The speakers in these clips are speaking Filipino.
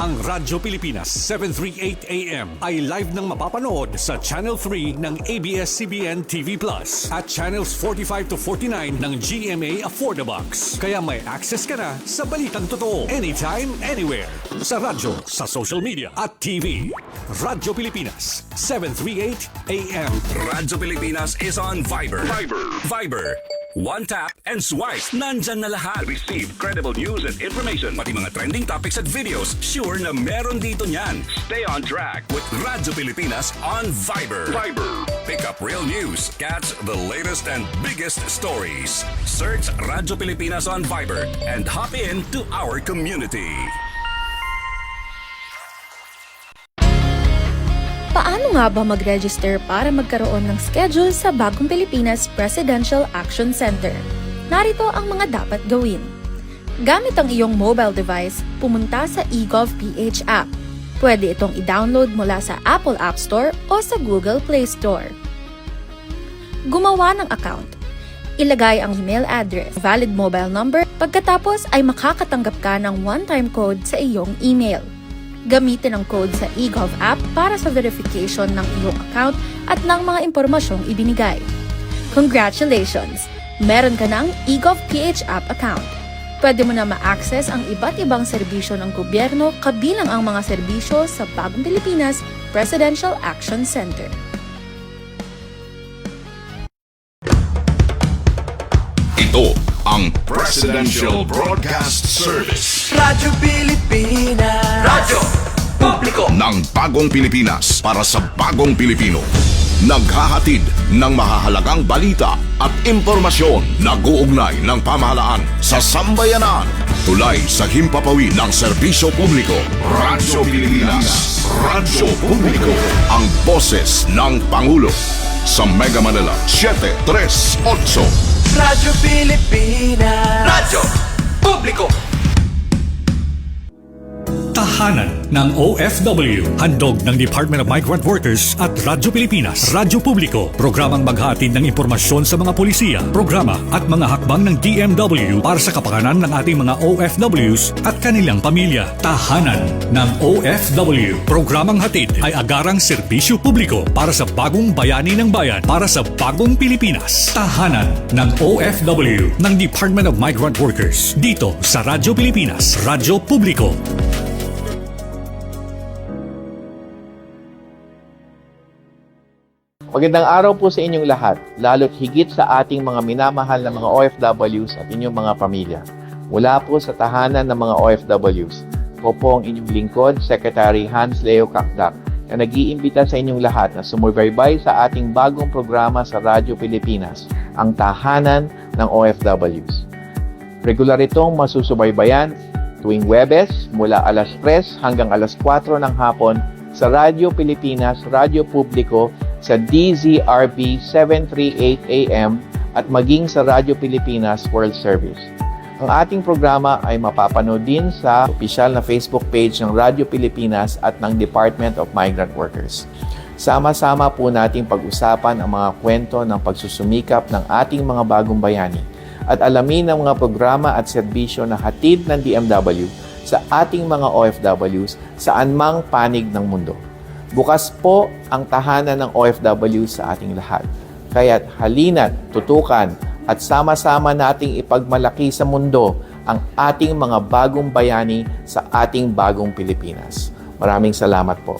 Ang Radyo Pilipinas 738 AM ay live nang mapapanood sa Channel 3 ng ABS-CBN TV Plus at Channels 45 to 49 ng GMA Affordabox. Kaya may access ka na sa balitang totoo anytime, anywhere. Sa radyo, sa social media at TV. Radyo Pilipinas 738 AM. Radyo Pilipinas is on Viber. Viber. One tap and swipe. Nandyan na lahat. Receive credible news and information. Pati mga trending topics at videos. Sure na meron dito niyan. Stay on track with Radyo Pilipinas on Viber. Pick up real news. Catch the latest and biggest stories. Search Radyo Pilipinas on Viber and hop in to our community. Paano nga ba mag-register para magkaroon ng schedule sa Bagong Pilipinas Presidential Action Center? Narito ang mga dapat gawin. Gamit ang iyong mobile device, pumunta sa eGovPH app. Pwede itong i-download mula sa Apple App Store o sa Google Play Store. Gumawa ng account. Ilagay ang email address, valid mobile number, pagkatapos ay makakatanggap ka ng one-time code sa iyong email. Gamitin ang code sa eGov app para sa verification ng iyong account at ng mga impormasyong ibinigay. Congratulations! Meron ka ng eGovPH app account. Pwede mo na ma-access ang iba't ibang serbisyo ng gobyerno kabilang ang mga serbisyo sa Bagong Pilipinas Presidential Action Center. Ito ang Presidential Broadcast Service. Radyo Pilipinas. Radyo Publiko Ng Bagong Pilipinas para sa Bagong Pilipino. Naghahatid ng mahahalagang balita at impormasyon na guugnay ng pamahalaan sa sambayanan. Tulay sa himpapawid ng serbisyo publiko. Radyo Pilipinas. Radyo Publiko. Ang boses ng Pangulo. Sa Mega Manila 738. Radyo Pilipinas. Radyo Publiko. Tahanan ng OFW. Handog ng Department of Migrant Workers at Radyo Pilipinas. Radyo Publiko. Programang maghahatid ng impormasyon sa mga polisiya, programa at mga hakbang ng DMW para sa kapakanan ng ating mga OFWs at kanilang pamilya. Tahanan ng OFW. Programang hatid ay agarang serbisyo publiko para sa bagong bayani ng bayan, para sa bagong Pilipinas. Tahanan ng OFW ng Department of Migrant Workers. Dito sa Radyo Pilipinas. Radyo Publiko. Magandang araw po sa inyong lahat, lalo't higit sa ating mga minamahal na mga OFWs at inyong mga pamilya. Mula po sa tahanan ng mga OFWs, ko po ang inyong lingkod, Secretary Hans Leo Kakdak, na nag-iimbita sa inyong lahat na sumubaybay sa ating bagong programa sa Radyo Pilipinas, ang Tahanan ng OFWs. Regular itong masusubaybayan tuwing Webes mula alas 3 hanggang alas 4 ng hapon sa Radyo Pilipinas, Radyo Publiko, sa DZRB 738 AM at maging sa Radyo Pilipinas World Service. Ang ating programa ay mapapanood din sa opisyal na Facebook page ng Radyo Pilipinas at ng Department of Migrant Workers. Sama-sama po nating pag-usapan ang mga kwento ng pagsusumikap ng ating mga bagong bayani at alamin ang mga programa at serbisyo na hatid ng DMW sa ating mga OFWs saan mang panig ng mundo. Bukas po ang tahanan ng OFW sa ating lahat. Kaya't halina't, tutukan at sama-sama nating ipagmalaki sa mundo ang ating mga bagong bayani sa ating bagong Pilipinas. Maraming salamat po.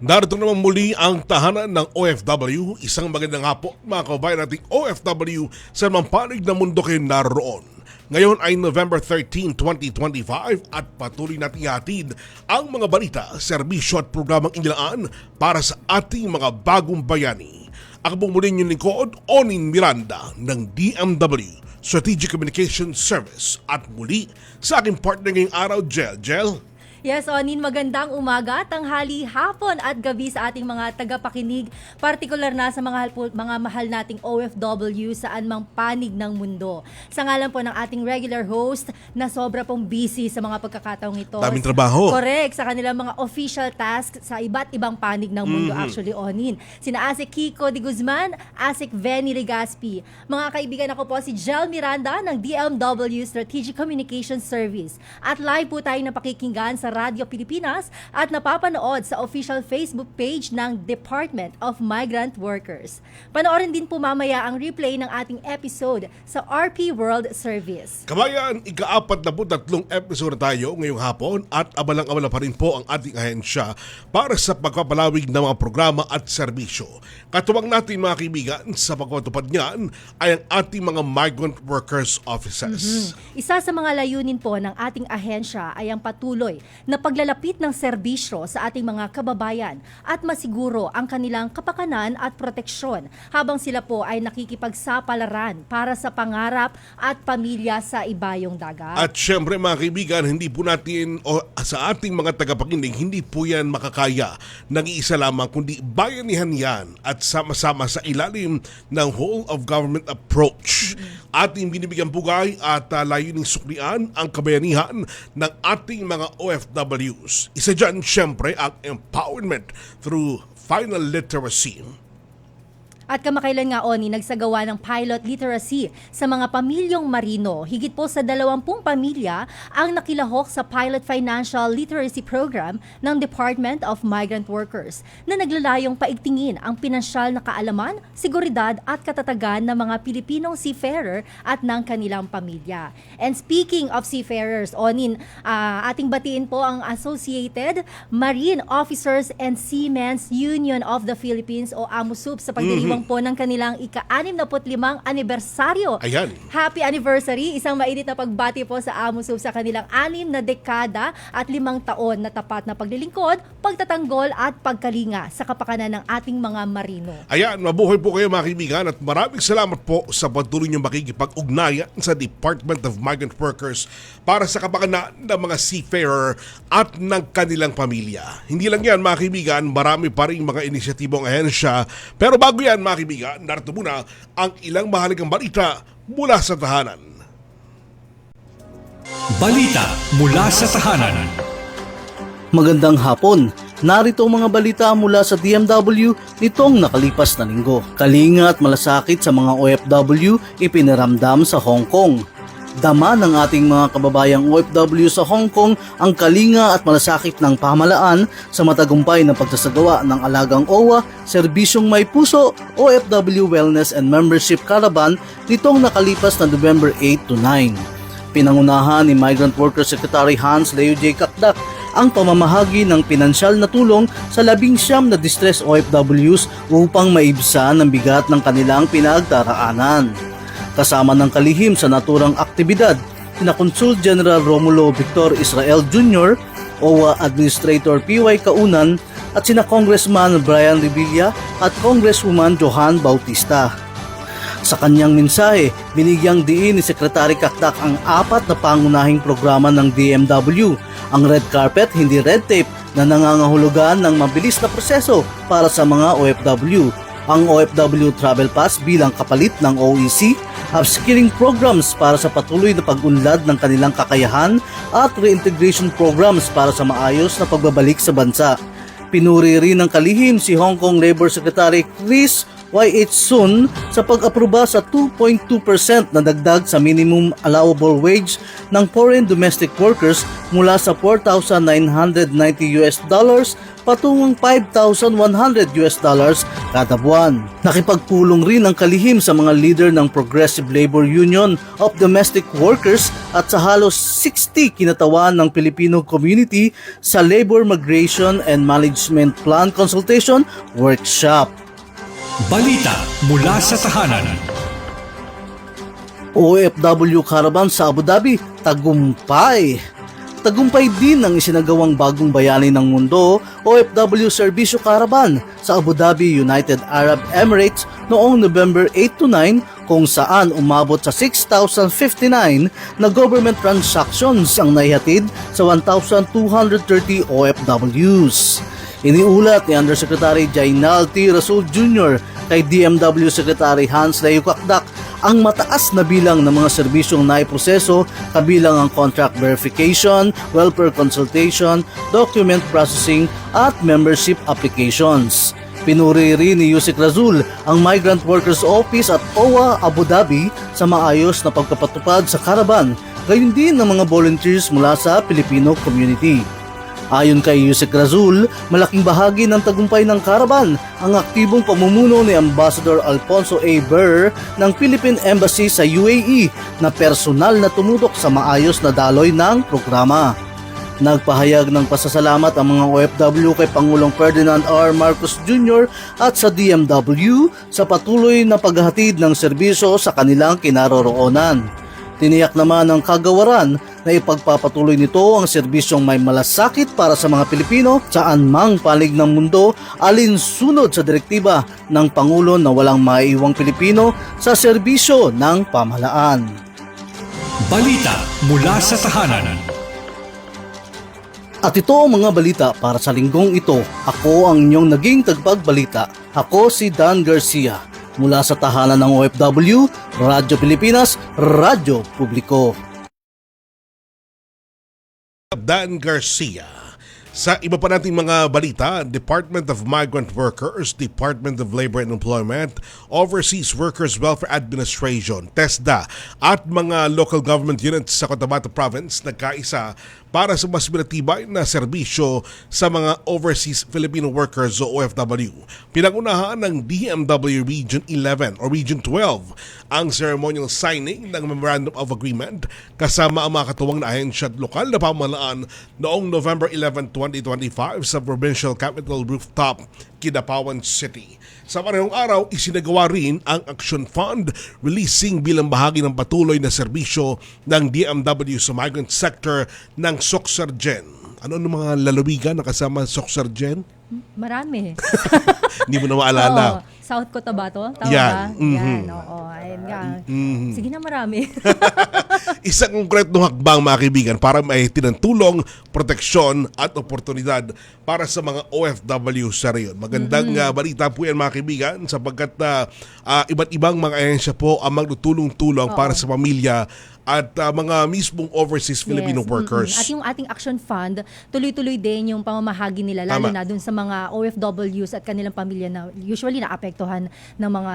Narito naman muli ang tahanan ng OFW. Isang magandang hapon mga kabayan nating OFW sa mga panig ng mundo kayo naroon. Ngayon ay November 13, 2025 at patuloy natin ihatid ang mga balita, serbisyo at programang inilaan para sa ating mga bagong bayani. Ako po muli yung lingkod, Onin Miranda ng DMW Strategic Communications Service at muli sa aking partner ngayong araw, Jel. Yes, Onin, magandang umaga, tanghali, hapon at gabi sa ating mga tagapakinig, partikular na sa mga mahal nating OFW saan mang panig ng mundo. Sa ngalan po ng ating regular host na sobra pong busy sa mga pagkakataong ito. Daming trabaho. Correct, sa kanilang mga official tasks sa iba't ibang panig ng mundo actually, Onin. Sina Asik Kiko de Guzman, Asik Venny Legaspi. Mga kaibigan, ako po si Jel Miranda ng DMW Strategic Communications Service. At live po tayo napakikinggan sa Radyo Pilipinas at napapanood sa official Facebook page ng Department of Migrant Workers. Panoorin din po mamaya ang replay ng ating episode sa RP World Service. Kabayan, ika-43 episode na tayo ngayong hapon at abalang-abala pa rin po ang ating ahensya para sa pagpapalawig ng mga programa at serbisyo. Katuwang natin mga kaibigan sa pagpatupad niyan ay ang ating mga migrant workers offices. Isa sa mga layunin po ng ating ahensya ay ang patuloy na paglalapit ng serbisyo sa ating mga kababayan at masiguro ang kanilang kapakanan at proteksyon habang sila po ay nakikipagsapalaran para sa pangarap at pamilya sa ibayong dagat. At syempre mga kaibigan, hindi po natin o sa ating mga tagapakinig, hindi po yan makakaya ng iisa lamang kundi bayanihan yan at sama-sama sa ilalim ng whole of government approach. Ating binibigyan pugay at layuning suklian ang kabayanihan ng ating mga OFWs. Isa dyan syempre ang empowerment through final literacy. At kamakailan nga, Oni, nagsagawa ng pilot literacy sa mga pamilyong marino. Higit po sa 20 pamilya ang nakilahok sa pilot financial literacy program ng Department of Migrant Workers na naglalayong paigtingin ang pinansyal na kaalaman, seguridad at katatagan ng mga Pilipinong seafarer at ng kanilang pamilya. And speaking of seafarers, Onin, ating batiin po ang Associated Marine Officers and Seamen's Union of the Philippines o AMUSUP sa pagdiriwang po ng kanilang ika-65 anibersaryo. Ayan. Happy anniversary! Isang mainit na pagbati po sa AMUSUP sa kanilang 6 na dekada at 5 taon na tapat na paglilingkod, pagtatanggol at pagkalinga sa kapakanan ng ating mga marino. Ayan, mabuhay po kayo mga kaibigan at maraming salamat po sa patuloy niyong makikipag-ugnayan sa Department of Migrant Workers para sa kapakanan ng mga seafarer at ng kanilang pamilya. Hindi lang yan mga kaibigan, marami pa rin mga inisyatibong ahensya. Pero bago yan mga kaibigan, narito muna ang ilang mahalagang balita mula sa tahanan. Balita mula sa tahanan. Magandang hapon. Narito ang mga balita mula sa DMW nitong nakalipas na linggo. Kalinga at malasakit sa mga OFW ipinaramdam sa Hong Kong. Dama ng ating mga kababayang OFW sa Hong Kong ang kalinga at malasakit ng pamahalaan sa matagumpay na pagsasagawa ng Alagang OWA, Serbisyong May Puso, OFW Wellness and Membership Caravan nitong nakalipas na November 8 to 9. Pinangunahan ni Migrant Workers Secretary Hans Leo J. Kakdak ang pamamahagi ng pinansyal na tulong sa 19 na distress OFWs upang maibsan ang bigat ng kanilang pinagdaraanan. Kasama ng kalihim sa naturang aktibidad, sina Consul General Romulo Victor Israel Jr., OWA Administrator P.Y. Kaunan at sina Congressman Brian Revilla at Congresswoman Johan Bautista. Sa kanyang mensahe, binigyang diin ni Secretary Kakdak ang 4 na pangunahing programa ng DMW, ang red carpet, hindi red tape, na nangangahulugan ng mabilis na proseso para sa mga OFW, ang OFW Travel Pass bilang kapalit ng OEC, upskilling programs para sa patuloy na pag-unlad ng kanilang kakayahan at reintegration programs para sa maayos na pagbabalik sa bansa. Pinuri rin ng kalihim si Hong Kong Labor Secretary Chris Y.H. Sun sa pag-aproba sa 2.2% na dagdag sa minimum allowable wage ng foreign domestic workers mula sa $4,990 patungong $5,100 kada buwan. Nakipagpulong rin ang kalihim sa mga leader ng Progressive Labor Union of Domestic Workers at sa halos 60 kinatawan ng Filipino community sa Labor Migration and Management Plan Consultation Workshop. Balita mula sa tahanan. OFW Caravan sa Abu Dhabi, tagumpay. Tagumpay din ang isinagawang bagong bayani ng mundo, OFW Serbisyo Caravan sa Abu Dhabi, United Arab Emirates noong November 8 to 9 kung saan umabot sa 6,059 na government transactions ang naihatid sa 1,230 OFWs. Iniulat ni Undersecretary Jainal T. Rasul Jr. kay DMW Secretary Hans Layukakdak ang mataas na bilang ng mga serbisyong naiproseso kabilang ang contract verification, welfare consultation, document processing at membership applications. Pinuri rin ni Yusik Razul ang Migrant Workers Office at OWA Abu Dhabi sa maayos na pagpapatupad sa caravan, gayon din ng mga volunteers mula sa Filipino community. Ayon kay Yusik Razul, malaking bahagi ng tagumpay ng caravan ang aktibong pamumuno ni Ambassador Alfonso A. Burr ng Philippine Embassy sa UAE na personal na tumutok sa maayos na daloy ng programa. Nagpahayag ng pasasalamat ang mga OFW kay Pangulong Ferdinand R. Marcos Jr. at sa DMW sa patuloy na paghahatid ng serbisyo sa kanilang kinaroroonan. Tiniyak naman ng kagawaran na ipagpapatuloy nito ang serbisyong may malasakit para sa mga Pilipino saan mang panig ng mundo alinsunod sa direktiba ng Pangulo na walang maiiwang Pilipino sa serbisyo ng pamahalaan. Balita mula sa tahanan. At ito ang mga balita para sa linggong ito. Ako ang inyong naging tagpagbalita. Ako si Dan Garcia. Mula sa tahanan ng OFW, Radyo Pilipinas, Radyo Publiko. Dan Garcia. Sa iba pa nating mga balita, Department of Migrant Workers, Department of Labor and Employment, Overseas Workers Welfare Administration, TESDA at mga local government units sa Cotabato Province nagkaisa para sa mas pinatibay na serbisyo sa mga overseas Filipino workers o OFW. Pinangunahan ng DMW Region 11 o Region 12 ang ceremonial signing ng Memorandum of Agreement kasama ang mga katuwang na ahensya at lokal na pamahalaan noong November 11, 2025 sa Provincial Capital Rooftop, Kidapawan City. Sa parehong araw, isinagawa rin ang Action Fund releasing bilang bahagi ng patuloy na serbisyo ng DMW sa migrant sector ng Soxargen. Ano ang mga lalawigan na kasama Soxargen? Marami. Hindi mo na maalala. Oo. South Cotabato? Tama Yan. ba? Yan, oo. Ayun nga. Sige na, marami. Isang konkretong hakbang mga kaibigan para may tinutulong, proteksyon at oportunidad para sa mga OFW sa reyon. Magandang balita po yan mga kaibigan sapagkat iba't ibang mga ahensya po ang magtutulong-tulong para sa pamilya at mga mismong overseas Filipino workers. At yung ating Action Fund, tuloy-tuloy din yung pamamahagi nila lalo na dun sa mga OFWs at kanilang pamilya na usually naapektuhan ng mga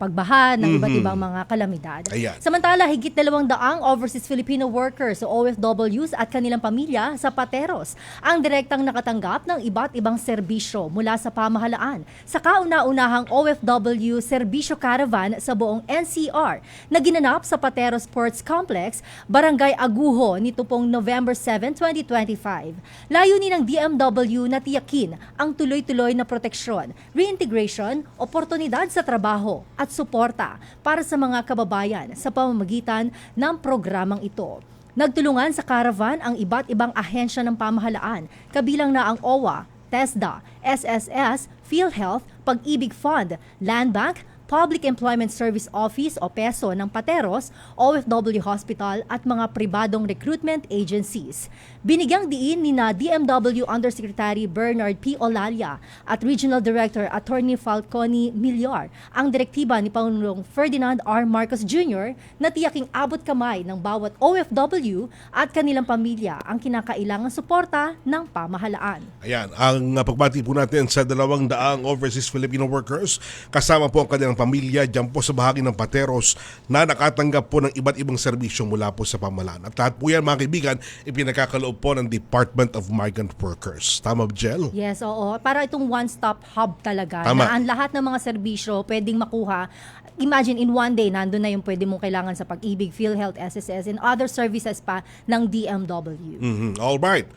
pagbaha, ng iba't ibang mga kalamidad. Ayan. Samantala, higit 200 overseas Filipino workers o OFWs at kanilang pamilya sa Pateros ang direktang nakatanggap ng iba't ibang serbisyo mula sa pamahalaan sa kauna-unahang OFW Serbisyo Caravan sa buong NCR na ginanap sa Pateros Sports Complex, Barangay Aguho nito pong November 7, 2025. Layunin ng DMW na tiyakin ang tuloy-tuloy na proteksyon, reintegration, oportunidad sa trabaho at suporta para sa mga kababayan sa pamamagitan ng programang ito. Nagtulungan sa caravan ang iba't ibang ahensya ng pamahalaan, kabilang na ang OWA, TESDA, SSS, PhilHealth, Pag-ibig Fund, Land Bank, Public Employment Service Office o PESO ng Pateros, OFW Hospital at mga pribadong recruitment agencies. Binigyang diin ni na DMW Undersecretary Bernard P. Olalia at Regional Director Attorney Falcone Milyar ang direktiba ni Pangulong Ferdinand R. Marcos Jr. na tiyaking abot kamay ng bawat OFW at kanilang pamilya ang kinakailangang suporta ng pamahalaan. Ayan, ang pagbati po natin sa 200 overseas Filipino workers kasama po ang kanilang pamilya dyan po sa bahagi ng Pateros na nakatanggap po ng iba't ibang serbisyo mula po sa pamahalaan. At lahat po yan mga kaibigan, ipinagkakaloob po ng Department of Migrant Workers. Tama ba, Jel? Yes, oo. Para itong one-stop hub talaga. Tama. Na ang lahat ng mga serbisyo pwedeng makuha. Imagine in one day, nandun na yung pwede mong kailangan sa Pag-ibig, PhilHealth, SSS, and other services pa ng DMW. Alright.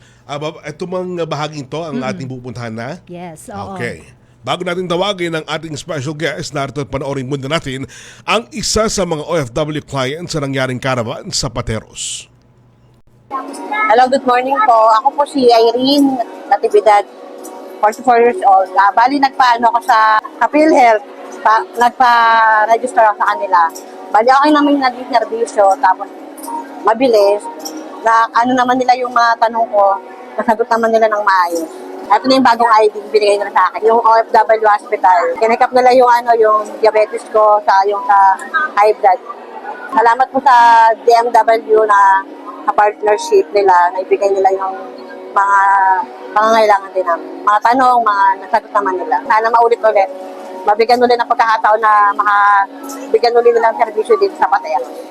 Ito mga bahaging to ang ating pupuntahan na? Yes, oo. Okay. Bago natin tawagin ang ating special guest, narito at panoorin muna natin ang isa sa mga OFW clients sa nangyaring caravan sa Pateros. Hello, good morning po. Ako po si Irene Natividad, 44 years old. Bali, nagpaano ako sa PhilHealth nagpa-register ako sa kanila. Bali, okay naman yung naging servisyo, tapos mabilis. Na ano naman nila yung mga tanong ko, nasagot naman nila ng maayos. Ito na yung bagong ID, binigay nila sa akin. Yung OFW Hospital. Kinekap nila yung yung diabetes ko, yung sa high blood. Salamat po sa DMW na partnership nila, na ibigay nila yung mga pangangailangan din namin. Mga tanong, mga nasagot naman nila. Sana maulit-ulit. Mabigyan ulit ng pagkakataon na makabigyan ulit nila ng servisyo dito sa Pateros.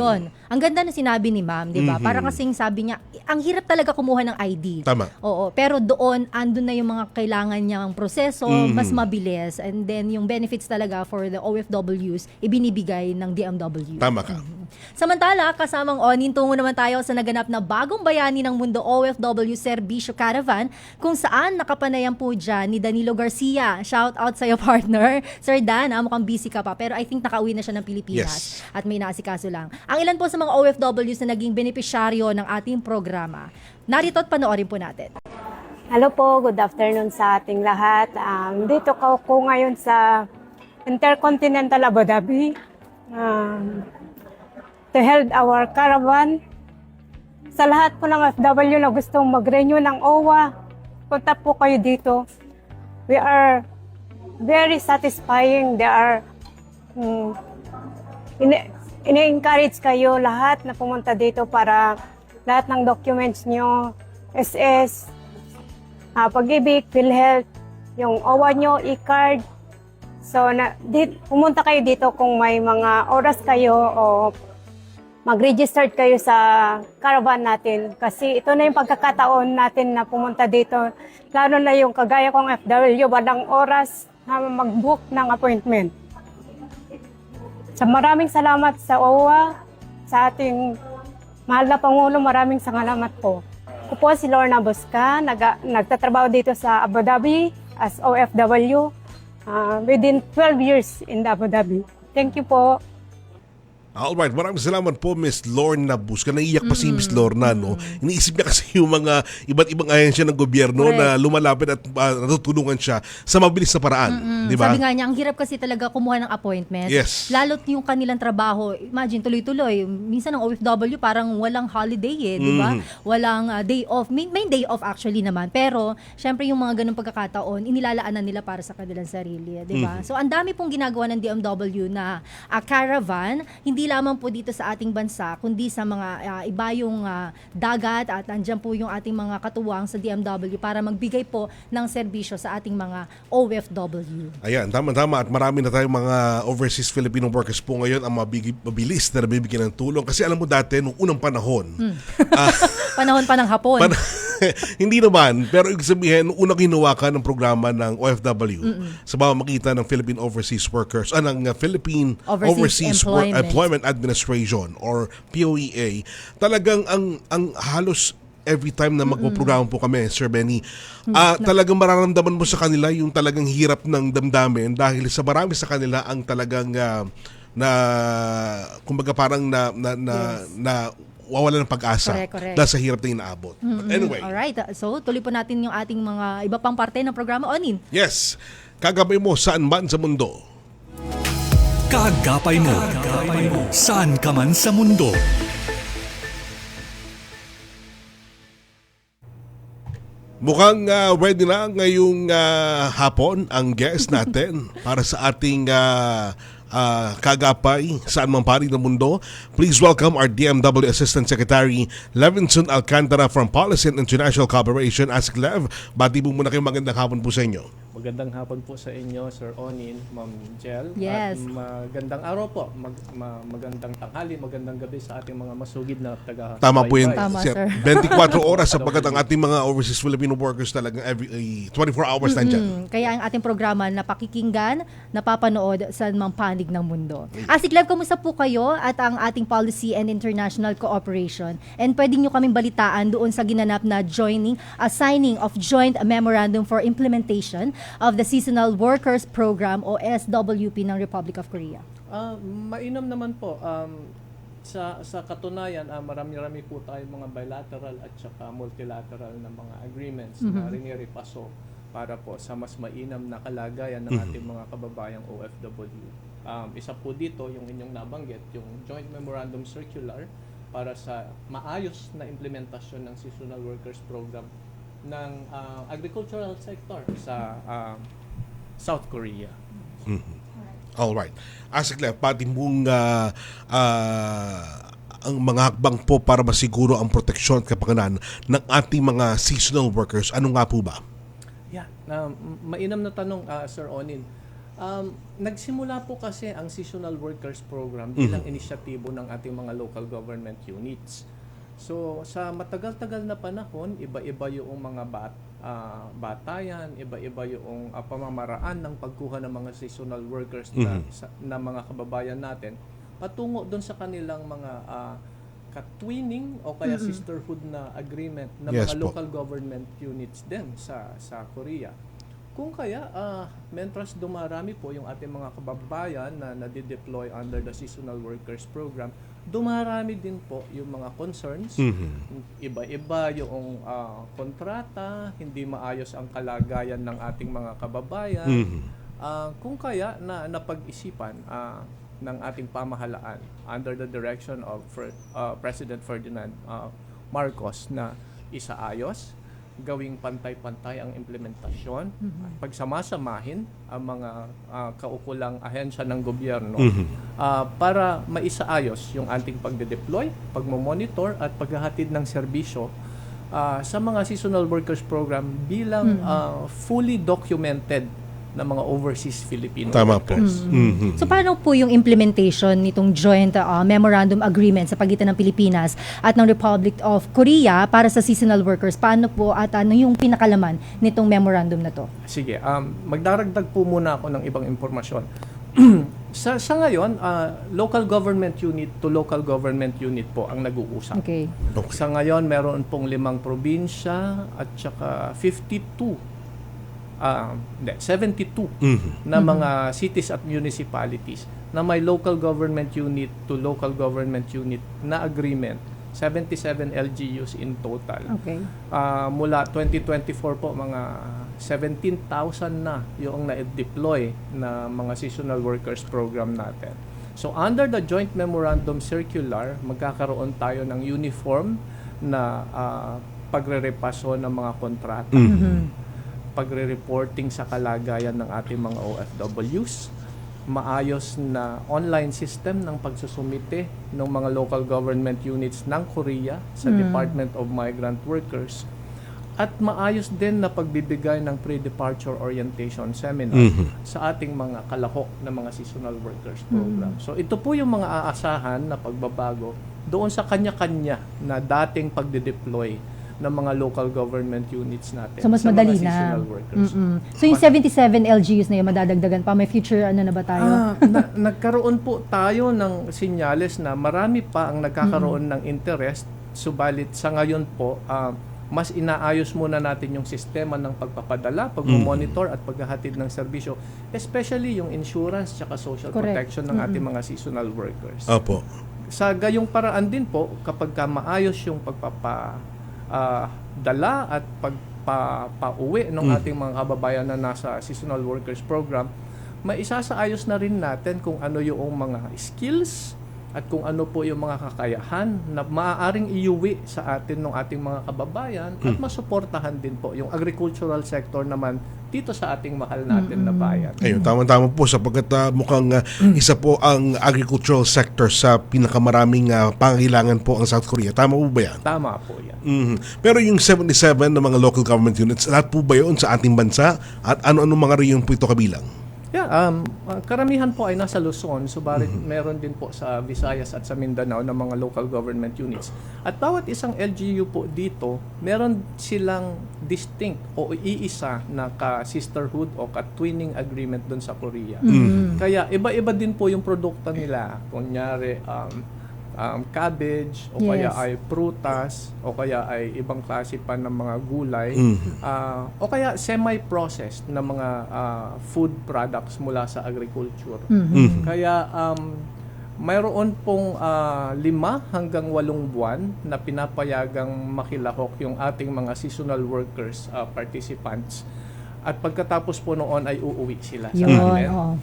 Yun. Ang ganda na sinabi ni ma'am, di ba? Para kasing sabi niya, ang hirap talaga kumuha ng ID. Tama. Oo. Pero doon, andun na yung mga kailangan niyang proseso, mas mabilis. And then, yung benefits talaga for the OFWs, ibinibigay ng DMW. Tama ka. Samantala, kasamang Onin, tungo naman tayo sa naganap na bagong bayani ng mundo OFW Serbisyo Caravan, kung saan nakapanayan po dyan ni Danilo Garcia. Shout out sa'yo, partner. Sir Dan, mukhang busy ka pa. Pero I think nakauwi na siya ng Pilipinas. Yes. At may naasikaso lang. Ang ilan po sa mga OFWs na naging benepisyaryo ng ating programa. Narito at panoorin po natin. Hello po, good afternoon sa ating lahat. Dito ko ngayon sa Intercontinental Abu Dhabi to hold our caravan. Sa lahat po ng OFW na gustong mag-renew ng OWA, punta po kayo dito. We are very satisfying. They are ini-encourage kayo lahat na pumunta dito para lahat ng documents nyo, SS, Pag-ibig, PhilHealth, yung OWA nyo, e-card. So, pumunta kayo dito kung may mga oras kayo o mag-register kayo sa caravan natin. Kasi ito na yung pagkakataon natin na pumunta dito. Lalo na yung kagaya kong FW, walang oras na mag-book ng appointment. So, maraming salamat sa OWA, sa ating mahal na Pangulo, maraming salamat po. Ako po si Lorna Busca, nagtatrabaho dito sa Abu Dhabi as OFW within 12 years in Abu Dhabi. Thank you po. Alright, maraming salamat po Miss Lorna Busca. Naiiyak pa si Miss Lorna, no? Iniisip niya kasi yung mga iba't ibang ahensya ng gobyerno na lumalapit at natutulungan siya sa mabilis na paraan. Di ba? Sabi nga niya, ang hirap kasi talaga kumuha ng appointment. Yes. Lalo't yung kanilang trabaho, imagine tuloy-tuloy. Minsan ng OFW parang walang holiday di ba? Walang day off. May day off actually naman. Pero, syempre yung mga ganung pagkakataon, inilalaanan nila para sa kanilang sarili. Di ba? So, ang dami pong ginagawa ng DMW na caravan, hindi lamang po dito sa ating bansa, kundi sa mga iba yung dagat at andyan po yung ating mga katuwang sa DMW para magbigay po ng serbisyo sa ating mga OFW. Ayan, tama-tama. At marami na tayong mga overseas Filipino workers po ngayon ang mabilis na nabibigyan ng tulong. Kasi alam mo dati, nung unang panahon, panahon pa ng hapon. Hindi naman, pero ibig sabihin, nung unang hinawakan ng programa ng OFW sa pamamagitan ng Philippine Overseas Workers, ng Philippine Overseas Employment Administration or POEA, talagang ang halos every time na magpo-programa po kami, Sir Benny, talagang mararamdaman mo sa kanila yung talagang hirap ng damdamin dahil sa marami sa kanila ang talagang kumbaga parang wawala ng pag-asa correct. dahil sa hirap na inaabot. But anyway. Alright, so tuloy po natin yung ating mga iba pang parte ng programa, Onin. Yes, kagabay mo saan man sa mundo. Kaagapay mo. Saan ka man sa mundo. Mukhang ready na ngayong hapon ang guest natin para sa ating kagapay saan man panig ng mundo. Please welcome our DMW Assistant Secretary Levinson Alcantara from Policy and International Cooperation. Ask Lev, bati po muna kayo, magandang hapon po sa inyo. Magandang hapon po sa inyo, Sir Onin, Ma'am Jel. Yes. At magandang araw po, magandang tanghali, magandang gabi sa ating mga masugid na taga. Tama po yun. Tama, sir. 24 oras sapagkat ang ating mga overseas Filipino workers talagang every 24 hours nandyan. Kaya ang ating programa napakikinggan, napapanood sa mga panig ng mundo. Asiklev, kamusta po kayo at ang ating Policy and International Cooperation? And pwede nyo kaming balitaan doon sa ginanap na signing of Joint Memorandum for Implementation of the Seasonal Workers Program o SWP ng Republic of Korea. Mainam naman po. Sa katunayan, marami-rami po tayo mga bilateral at saka multilateral na mga agreements na riniripaso para po sa mas mainam na kalagayan ng ating mga kababayang OFW. Isa po dito yung inyong nabanggit, yung Joint Memorandum Circular para sa maayos na implementasyon ng Seasonal Workers Program ng agricultural sector sa South Korea. All right. Asikle, pati mong ang mga hakbang po para masiguro ang proteksyon at kapakanan ng ating mga seasonal workers. Ano nga po ba? Yeah, mainam na tanong, Sir Onin. Nagsimula po kasi ang Seasonal Workers Program bilang inisyatibo ng ating mga local government units. So, sa matagal-tagal na panahon, iba-iba yung mga batayan, iba-iba yung pamamaraan ng pagkuha ng mga seasonal workers na mga kababayan natin patungo doon sa kanilang mga katwining o kaya sisterhood na agreement ng mga local government units din sa Korea. Kung kaya, mentras dumarami po yung ating mga kababayan na nadi-deploy under the Seasonal Workers Program, dumarami din po yung mga concerns. Iba-iba yung kontrata, hindi maayos ang kalagayan ng ating mga kababayan. Kung kaya na napag-isipan ng ating pamahalaan under the direction of President Ferdinand Marcos na isaayos, gawing pantay-pantay ang implementasyon, pagsamasamahin ang mga kaukulang ahensya ng gobyerno para maisaayos yung ating pagde-deploy, pagmo-monitor at paghahatid ng serbisyo sa mga seasonal workers program bilang fully documented ng mga overseas Filipino workers. So paano po yung implementation nitong joint memorandum agreement sa pagitan ng Pilipinas at ng Republic of Korea para sa seasonal workers? Paano po at ano yung pinakalaman nitong memorandum na to? Sige, magdaragdag po muna ako ng ibang impormasyon. sa ngayon, local government unit to local government unit po ang nag-uusap. Okay. Sa ngayon, meron pong 5 probinsya at saka 72 na mga cities at municipalities na may local government unit to local government unit na agreement. 77 LGUs in total. Okay. Mula 2024 po, mga 17,000 na yung na-deploy na mga seasonal workers program natin. So under the Joint Memorandum Circular, magkakaroon tayo ng uniform na pagre-repaso ng mga kontrata. Pagre-reporting sa kalagayan ng ating mga OFWs, maayos na online system ng pagsusumite ng mga local government units ng Korea sa Department of Migrant Workers, at maayos din na pagbibigay ng pre-departure orientation seminar sa ating mga kalahok na mga seasonal workers program. So ito po yung mga aasahan na pagbabago doon sa kanya-kanya na dating pagde-deploy ng mga local government units natin. So mas sa madali mga na. seasonal workers. So yung 77 LGUs na yun, madadagdagan pa? May future ano na ba tayo? Nagkaroon po tayo ng sinyales na marami pa ang nagkakaroon ng interest, subalit sa ngayon po, mas inaayos muna natin yung sistema ng pagpapadala, pag-monitor at paghahatid ng serbisyo, especially yung insurance at social protection ng ating mga seasonal workers. Opo. Sa gayong paraan din po, kapag maayos yung dala at pagpauwi ng ating mga kababayan na nasa seasonal workers program, maisasaayos na rin natin kung ano yung mga skills at kung ano po yung mga kakayahan na maaaring iuwi sa atin ng ating mga kababayan at masuportahan din po yung agricultural sector naman dito sa ating mahal natin na bayan. Ayun, tama-tama po sapagkat mukhang isa po ang agricultural sector sa pinakamaraming pangailangan po ang South Korea. Tama po ba yan? Tama po yan. Pero yung 77 na mga local government units, lahat po ba yun sa ating bansa? At ano-ano mga reyon po ito kabilang? Yeah, karamihan po ay nasa Luzon, subalit meron din po sa Visayas at sa Mindanao ng mga local government units. At bawat isang LGU po dito, meron silang distinct o iisa na ka-sisterhood o ka-twinning agreement doon sa Korea. Kaya iba-iba din po yung produkto nila. Kunyari, cabbage, o kaya ay prutas, o kaya ay ibang klase pa ng mga gulay, o kaya semi-processed na mga food products mula sa agriculture. Kaya mayroon pong 5 hanggang 8 buwan na pinapayagang makilahok yung ating mga seasonal workers participants At pagkatapos po noon ay uuwi sila sa Yun, atin. oo.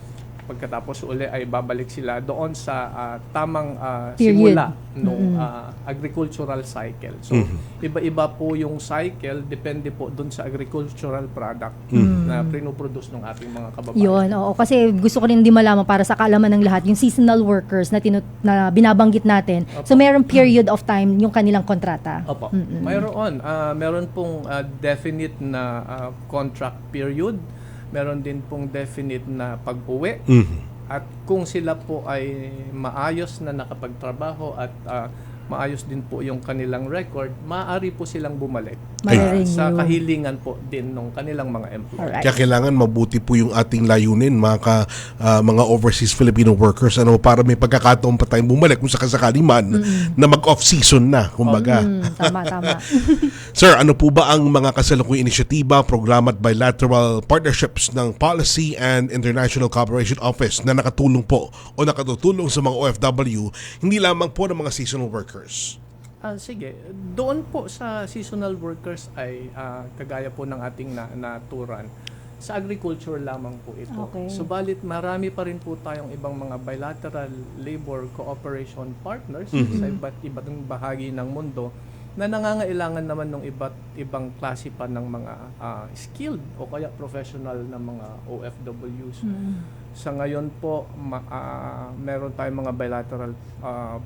Pagkatapos uli ay babalik sila doon sa tamang Period. simula ng agricultural cycle. So, iba-iba po yung cycle, depende po doon sa agricultural product na pinuproduce ng ating mga kababayan. Yun, oo. Kasi gusto ko rin din malaman para sa kaalaman ng lahat, yung seasonal workers na binabanggit natin. So, mayroong period of time yung kanilang kontrata. Opo. Meron pong definite na contract period. Meron din pong definite na pag-uwi. At kung sila po ay maayos na nakapagtrabaho at maayos din po yung kanilang record, maaari po silang bumalik sa kahilingan po din ng kanilang mga employer. Kaya kailangan mabuti po yung ating layunin, mga overseas Filipino workers, para may pagkakataon pa tayong bumalik kung sakasakali man na mag-off-season na, kumbaga. Tama. Sir, ano po ba ang mga kasalukuyang inisyatiba, programa at bilateral partnerships ng Policy and International Cooperation Office na nakatulong po o nakatutulong sa mga OFW, hindi lamang po ng mga seasonal workers? Sige, doon po sa seasonal workers ay kagaya po ng ating naturan. Sa agriculture lamang po ito. Okay. Subalit marami pa rin po tayong ibang mga bilateral labor cooperation partners sa iba't bahagi ng mundo na nangangailangan naman ng ibang klase pa ng mga skilled o kaya professional na mga OFWs. Sa ngayon po, meron tayong mga bilateral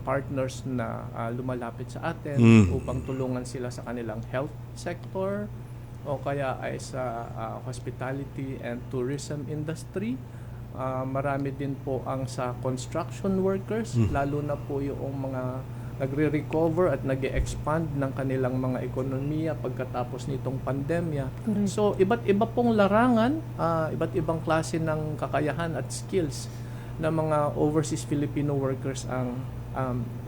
partners na lumalapit sa atin upang tulungan sila sa kanilang health sector o kaya ay sa hospitality and tourism industry. Marami din po ang sa construction workers, lalo na po yung mga nagre-recover at nag-expand ng kanilang mga ekonomiya pagkatapos nitong pandemya. Correct. So, iba't iba pong larangan, iba't ibang klase ng kakayahan at skills na mga overseas Filipino workers ang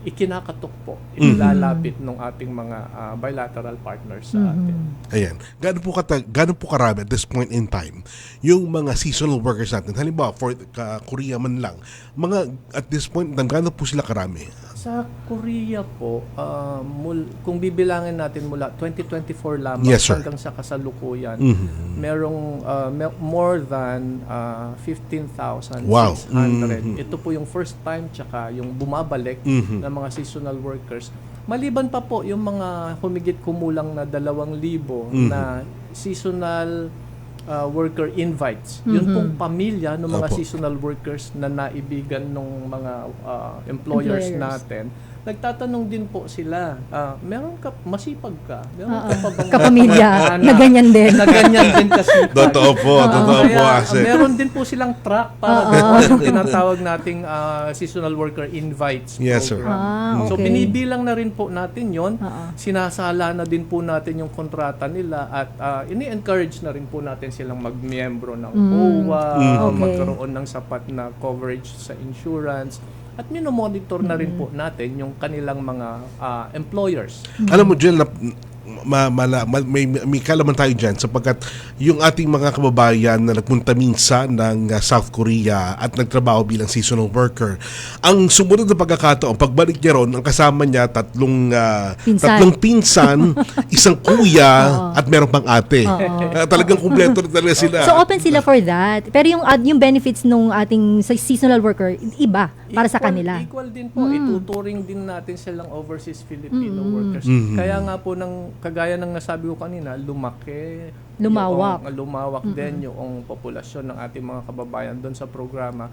ikinakatok po, inilalapit ng ating mga bilateral partners sa atin. Ayan. Gaano po karami at this point in time yung mga seasonal workers natin? Halimbawa, for Korea man lang, at this point in time, gaano po sila karami? Sa Korea po, kung bibilangin natin mula 2024 lamang hanggang sa kasalukuyan, merong more than 15,600. Wow. Ito po yung first time tsaka yung bumabalik na mga seasonal workers. Maliban pa po yung mga humigit kumulang na 2,000 na seasonal worker invites. Yun pong pamilya ng mga seasonal workers na naibigan ng mga employers natin. Nagtatanong din po sila, meron ka, masipag ka? Meron ka pa bang kapamilya na ganyan din? Na ganyan din kasipag. Totoo po. Meron din po silang track para doon yung tinatawag nating seasonal worker invites program. So binibilang na rin po natin yon. Sinasala na din po natin yung kontrata nila at ini-encourage na rin po natin silang magmiyembro ng OWA, magkaroon ng sapat na coverage sa insurance. At minomonitor na rin po natin yung kanilang mga employers. Alam mo, Jill, may kalaman tayo dyan sapagkat yung ating mga kababayan na nagpunta minsan ng South Korea at nagtrabaho bilang seasonal worker, ang sumunod na pagkakataon, pagbalik niya ron, ang kasama niya tatlong pinsan, isang kuya at meron pang ate. Talagang kumpleto na talaga sila. So open sila for that. Pero yung benefits nung ating seasonal worker, iba para sa kanila. Equal din po. Ituturing din natin silang overseas Filipino workers. Kaya nga po kagaya ng nasabi ko kanina, lumawak din yung populasyon ng ating mga kababayan doon sa programa.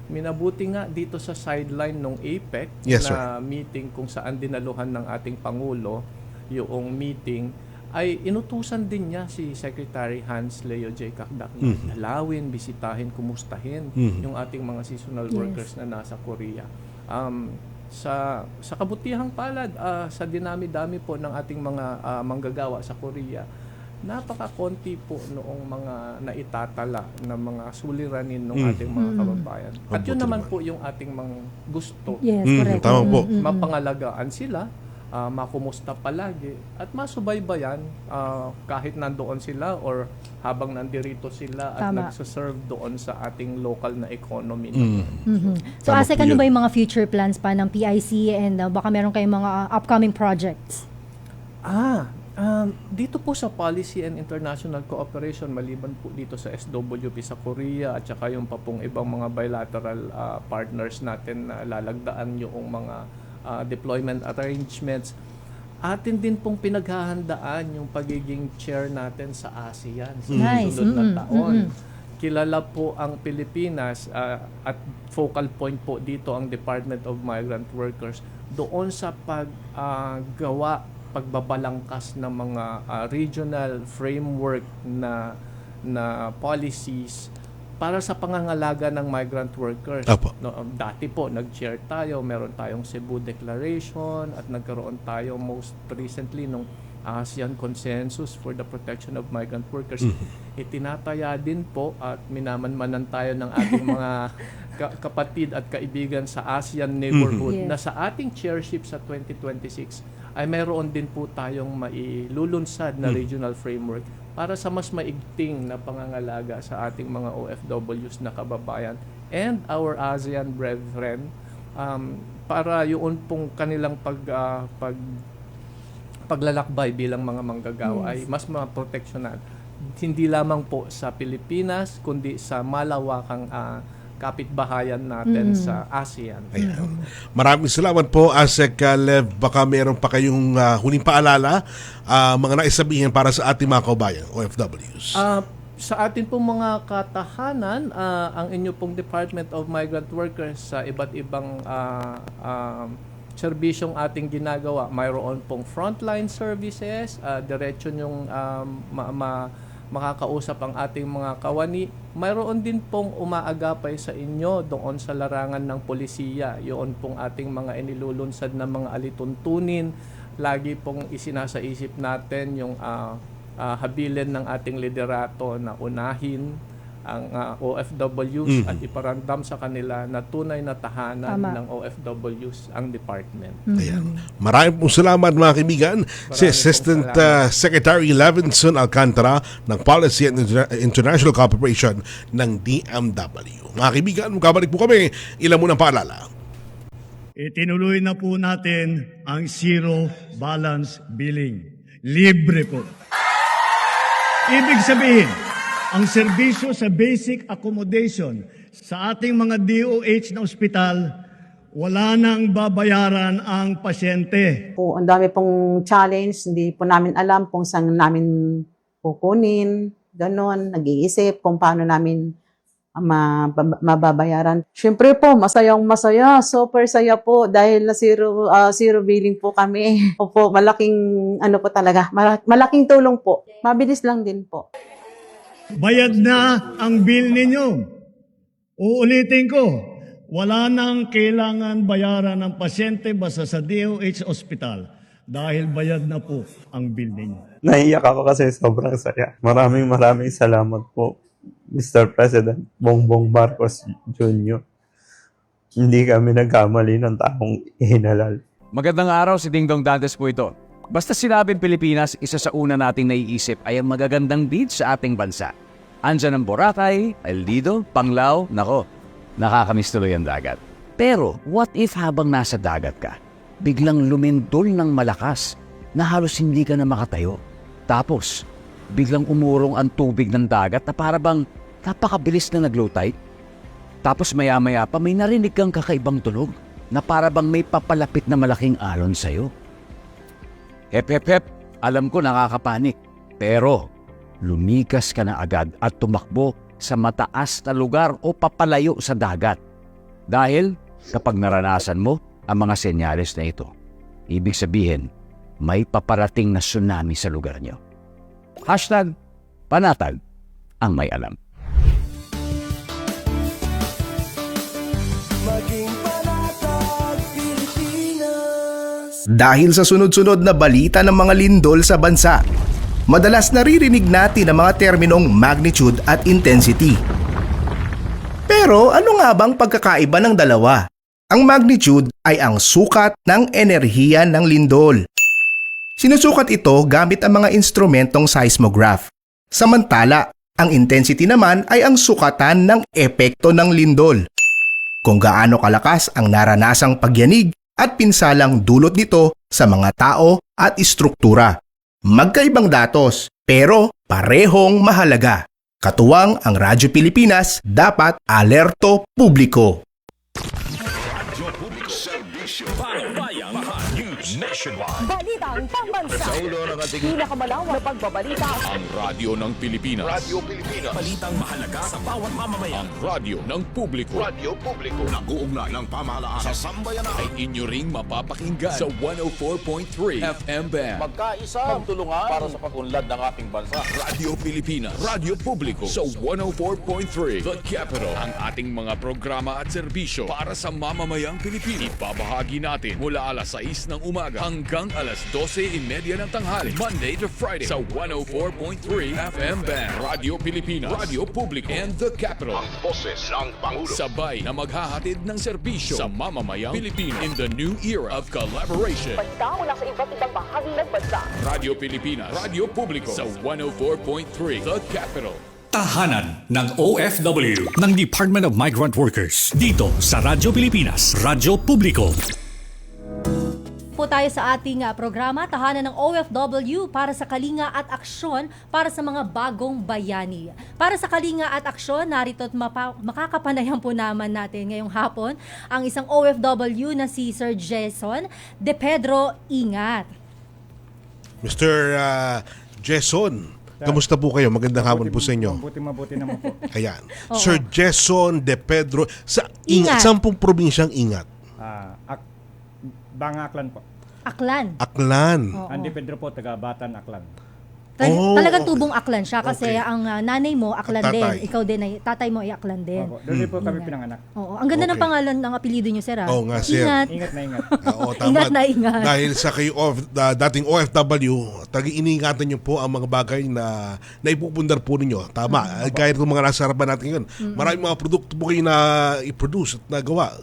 Minabuti nga dito sa sideline ng APEC na meeting kung saan dinaluhan ng ating Pangulo yung meeting, ay inutusan din niya si Secretary Hans Leo J. Kakdak na dalawin, bisitahin, kumustahin yung ating mga seasonal workers na nasa Korea. Sa kabutihang palad, sa dinami-dami po ng ating mga manggagawa sa Korea, napaka-konti po noong mga naitatala na mga suliranin ng ating mga kababayan. At yun naman po yung ating mga gusto. Yes, correct. Tama po. Mapangalagaan sila, makumusta palagi, at masubaybayan kahit nandoon sila or habang nandirito sila at nagsaserve doon sa ating local na economy. So Asek, ano ba yung mga future plans pa ng PIC and baka meron kayong mga upcoming projects? Dito po sa policy and international cooperation, maliban po dito sa SWP sa Korea at saka yung pa pong ibang mga bilateral partners natin na lalagdaan yung mga deployment arrangements, atin din pong pinaghahandaan yung pagiging chair natin sa ASEAN sa Nice. susunod na taon. Kilala po ang Pilipinas at focal point po dito ang Department of Migrant Workers doon sa pagbabalangkas ng mga regional framework na policies para sa pangangalaga ng migrant workers. Apo. No, dati po nag-share tayo, meron tayong Cebu Declaration at nagkaroon tayo most recently nung ASEAN Consensus for the Protection of Migrant Workers. Itinataya din po at minamanmanan tayo ng ating mga kapatid at kaibigan sa ASEAN Neighborhood na sa ating chairship sa 2026 ay mayroon din po tayong mailulunsad na regional framework para sa mas maigting na pangangalaga sa ating mga OFWs na kababayan and our ASEAN brethren, para yun pong kanilang paglalakbay bilang mga manggagawa ay mas maproteksyonan hindi lamang po sa Pilipinas kundi sa malawakang kapitbahayan natin sa ASEAN. Ayan. Maraming salamat po, Asek Lev. Baka meron pa kayong huling paalala, mga naisabihin para sa ating mga kaubayan, OFWs. Sa atin pong mga katahanan, ang inyo pong Department of Migrant Workers sa iba't ibang serbisyong ating ginagawa, mayroon pong frontline services, diretso yung makakausap ang ating mga kawani. Mayroon din pong umaagapay sa inyo doon sa larangan ng polisiya. Yun pong ating mga inilulunsad na mga alituntunin. Lagi pong isinasaisip natin yung habilin ng ating liderato na unahin ang OFWs at iparamdam sa kanila na tunay na tahanan ng OFWs ang department. Ayan. Maraming pong salamat mga kaibigan. Si Assistant Secretary Levinson Alcantara ng Policy and International Cooperation ng DMW. Mga kaibigan, magkabalik po kami. Ilan muna paalala. Itinuloy na po natin ang zero balance billing. Libre po. Ibig sabihin, ang serbisyo sa basic accommodation sa ating mga DOH na ospital, wala nang babayaran ang pasyente. Po, ang dami pong challenge, hindi po namin alam kung saan namin kukunin, ganon, nag-iisip kung paano namin mababayaran. Siyempre po, masaya, super saya po dahil na zero billing po kami. Opo, malaking po talaga, malaking tulong po. Mabilis lang din po. Bayad na ang bill ninyo. Uulitin ko, wala nang kailangan bayaran ng pasyente basta sa DOH Hospital dahil bayad na po ang bill ninyo. Naiyak ako kasi sobrang saya. Maraming salamat po, Mr. President Bongbong Marcos Jr. Hindi kami nagkamali ng taong hinalal. Magandang araw, si Dingdong Dantes po ito. Basta sinabing Pilipinas, isa sa una nating naiisip ay ang magagandang beach sa ating bansa. Andyan ang Boracay, El Nido, Panglao, nako, nakakamiss tuloy ang dagat. Pero what if habang nasa dagat ka, biglang lumindol ng malakas na halos hindi ka na makatayo? Tapos, biglang umurong ang tubig ng dagat na parabang napakabilis na nag-low tide? Tapos maya-maya pa may narinig kang kakaibang tunog na parabang may papalapit na malaking alon sa'yo. Hep, alam ko nakakapanik. Pero, lumikas ka na agad at tumakbo sa mataas na lugar o papalayo sa dagat. Dahil, kapag naranasan mo ang mga senyales na ito, ibig sabihin, may paparating na tsunami sa lugar nyo. #Panatag ang may alam. Dahil sa sunod-sunod na balita ng mga lindol sa bansa, madalas naririnig natin ang mga terminong magnitude at intensity. Pero ano nga bang pagkakaiba ng dalawa? Ang magnitude ay ang sukat ng enerhiya ng lindol. Sinusukat ito gamit ang mga instrumentong seismograph. Samantala, ang intensity naman ay ang sukatan ng epekto ng lindol. Kung gaano kalakas ang naranasang pagyanig at pinsalang dulot nito sa mga tao at istruktura. Magkaibang datos, pero parehong mahalaga. Katuwang ang Radyo Pilipinas, dapat alerto publiko. Bayang News Nationwide. Balitang pambansa. Sa ulo ng ating pinakamalawak na pagbabalita. ang radyo ng Pilipinas. Balitang mahalaga sa bawat mamamayan. Ang radyo ng publiko. Nag-uugnay ng pamahalaan sa sambayanan. Ay inyo ring mapapakinggan sa 104.3 FM band. Magkaisa, magtulungan para sa pag-unlad ng ating bansa. Radyo Pilipinas, Radyo Publiko sa 104.3 The Capital. Ang ating mga programa at serbisyo para sa mamamayang Pilipino. Ibabahagi natin mula alas 6 ng umaga hanggang alas 12:30 ng tanghali. Monday to Friday sa 104.3 FM band. Radyo Pilipinas, Radyo Publiko, and The Capital. Ang boses ng Pangulo. Sabay na maghahatid ng serbisyo sa mamamayang Pilipino in the new era of collaboration. Balita mula sa iba't ibang bahagi ng bansa. Radyo Pilipinas, Radyo Publiko sa 104.3 The Capital. Tahanan ng OFW ng Department of Migrant Workers dito sa Radyo Pilipinas, Radyo Publiko. Po tayo sa ating programa, Tahanan ng OFW para sa kalinga at aksyon para sa mga bagong bayani. Para sa kalinga at aksyon, narito at makakapanayan po naman natin ngayong hapon ang isang OFW na si Sir Jason De Pedro Ingat. Mr. Jason, kamusta po kayo? Magandang hapon po sa inyo. Mabuti naman po. Ayan. Oo. Sir Jason De Pedro, sa Ingat. saan pong probinsyang Ingat? Bangaklan po. Aklan. Aklan. Oo. Andy Pedro po, taga Batan, Aklan. Talagang tubong Aklan siya kasi ang nanay mo Aklan At tatay. din. Ikaw din ay tatay mo ay Aklan din. Opo, doon din po kami pinanganak. Oo, ang ganda ng pangalan ng apelyido niyo, sir. Oo nga, sir. Ingat. Ingat na ingat. Oo, tama. Ingat na ingat. Dahil sa kayo dating OFW, tagi-iningatan niyo po ang mga bagay na naipupundar po ninyo. Tama. Gaya ng mga nasa harapan natin ngayon. Maraming mga produkto po kayo na i-produce at nagawa.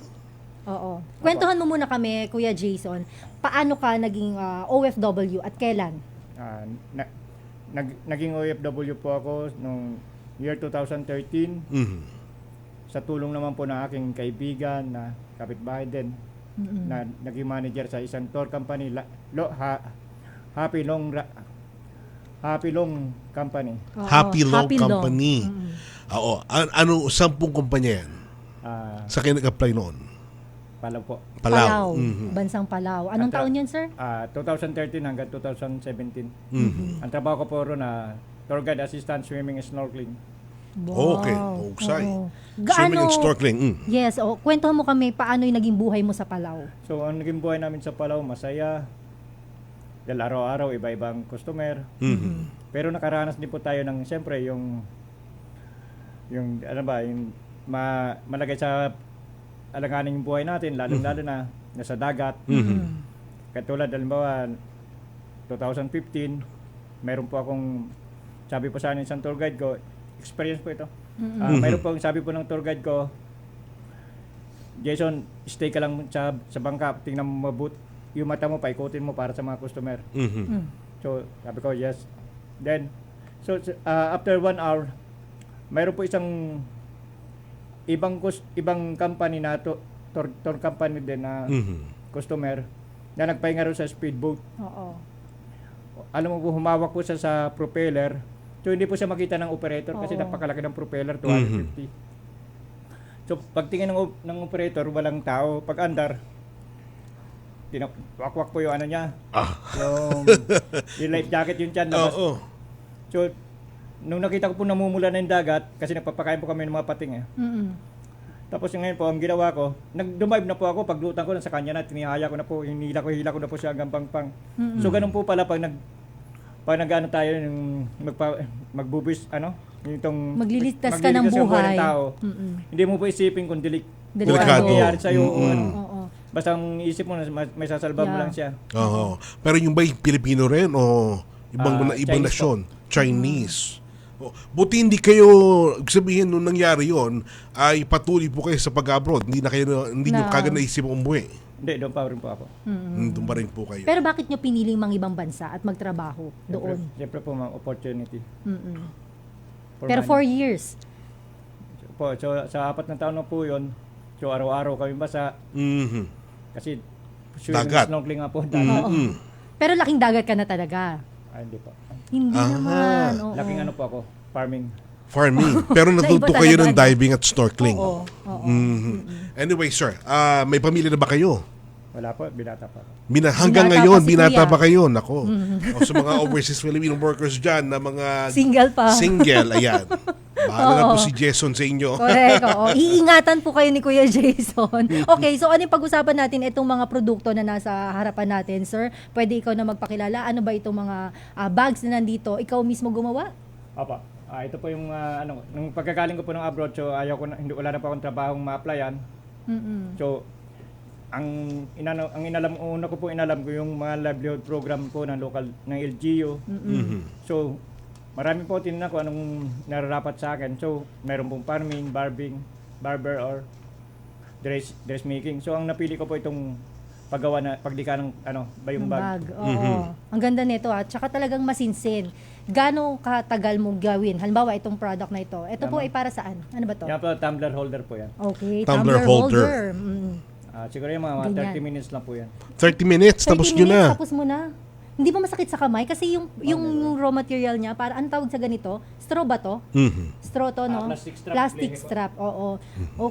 Oo. Kwentuhan mo muna kami, Kuya Jason. Paano ka naging OFW at kailan? Naging OFW po ako noong year 2013. Sa tulong naman po ng aking kaibigan na kapitbahay din na naging manager sa isang tour company, Happy Long Company. Happy Long Company. Oo. Saan pong kumpanya yan? Sa kayo nag-apply noon? Palau po. Palau. Bansang Palau. Anong taon yun, sir? 2013 hanggang 2017. Ang trabaho ko po ron na tour guide assistant, swimming and snorkeling. Wow. Okay. Uksay. Oo. Swimming and snorkeling. Yes. Kwentuhan mo kami paano yung naging buhay mo sa Palau. So, ang naging buhay namin sa Palau, masaya. Dahil araw-araw, iba-ibang customer. Pero nakaranas din po tayo ng, siyempre, yung malagay sa alanganin yung buhay natin, lalo-lalo na nasa dagat. Katulad, halimbawa, 2015, mayroon po akong, sabi po sa akin isang tour guide ko, experience po ito. Mayroon po, sabi po ng tour guide ko, Jason, stay ka lang sa bangka, tingnan mo mabuti, yung mata mo, paikutin mo para sa mga customer. So, sabi ko, yes. Then, after 1 hour, mayroon po isang ibang company na tour company din na customer na nagpahinga rin sa speedboat. Oo. Alam mo po, humawak po siya sa propeller. So hindi po siya makita ng operator kasi napakalaki ng propeller, 250. So pagtingin ng operator, walang tao. Pag andar, wakwak po yung ano niya. Yung life jacket yung tiyan. So nung nakita ko po namumula na yung dagat, kasi nagpapakain po kami ng mga pating Tapos ngayon po, ang ginawa ko, nag-dumive na po ako, paglutan ko sa kanya na, tinihaya ko na po, hila ko na po siya hanggang pangpang. So ganun po pala, pag nag-ano tayo, magbubis, itong magliligtas ka ng buhay. Ng tao, hindi mo po isipin kung delikado nangyayari sa'yo. Basta ang isip mo, may sasalba mo lang siya. Pero yung ba yung Pilipino rin o ibang nasyon? Chinese. Buti hindi kayo, sabihin nung nangyari yon ay patuloy po kayo sa pag-abroad. Hindi nyo kagad naisip umuwi. Hindi, doon pa rin po ako. Doon pa rin po kayo. Pero bakit nyo piniling mang ibang bansa at magtrabaho doon? Siyempre po, mga opportunity. Pero 4 years? So, sa 4 na taon na po yun, so araw-araw kami basa. Kasi swimming dagat. Snorkeling nga po. Dagat. Pero laking dagat ka na talaga. Hindi po. Hindi naman. Oo. Laking ano po ako, farming. Farming. Pero natuto Iba kayo talaga, ng diving at snorkeling. Oo. Anyway, sir, may pamilya na ba kayo? Wala po, binata pa. Hanggang Binata ngayon, pa si binata Kuya. pa kayo. Nako. O, sa mga overseas Filipino workers dyan na mga Single pa. Single, ayan. Bahala na po Oo. si Jason sa inyo. Correct. Oo. Iingatan po kayo ni Kuya Jason. Okay, so ano yung pag-usapan natin itong mga produkto na nasa harapan natin, sir? Pwede ikaw na magpakilala. Ano ba itong mga bags na nandito? Ikaw mismo gumawa? Opo. Ito po yung nung pagkagaling ko po ng abroad, so wala na po akong trabahong ma-applyan. So, una ko inalam ko yung mga livelihood program po ng local ng LGU. So, marami po tinignan ko anong nararapat sa akin. So, meron pong farming, barber or dressmaking. So, ang napili ko po itong pagdika ng bayong bag. Oo. Ang ganda nito at saka talagang masinsin. Gaano katagal mong gawin? Halimbawa, itong product na ito. Ito po ay para saan? Ano ba to? Yan po, tumbler holder po yan. Okay, Tumbler holder. Siguro yung mga Ganyan. 30 minutes lang po yan. 30 minutes, tapos 30 nyo na. minutes, tapos mo na. Hindi ba masakit sa kamay? Kasi yung raw material niya, para ang tawag sa ganito, straw ba to? Straw to, no? Plastic strap. Oo.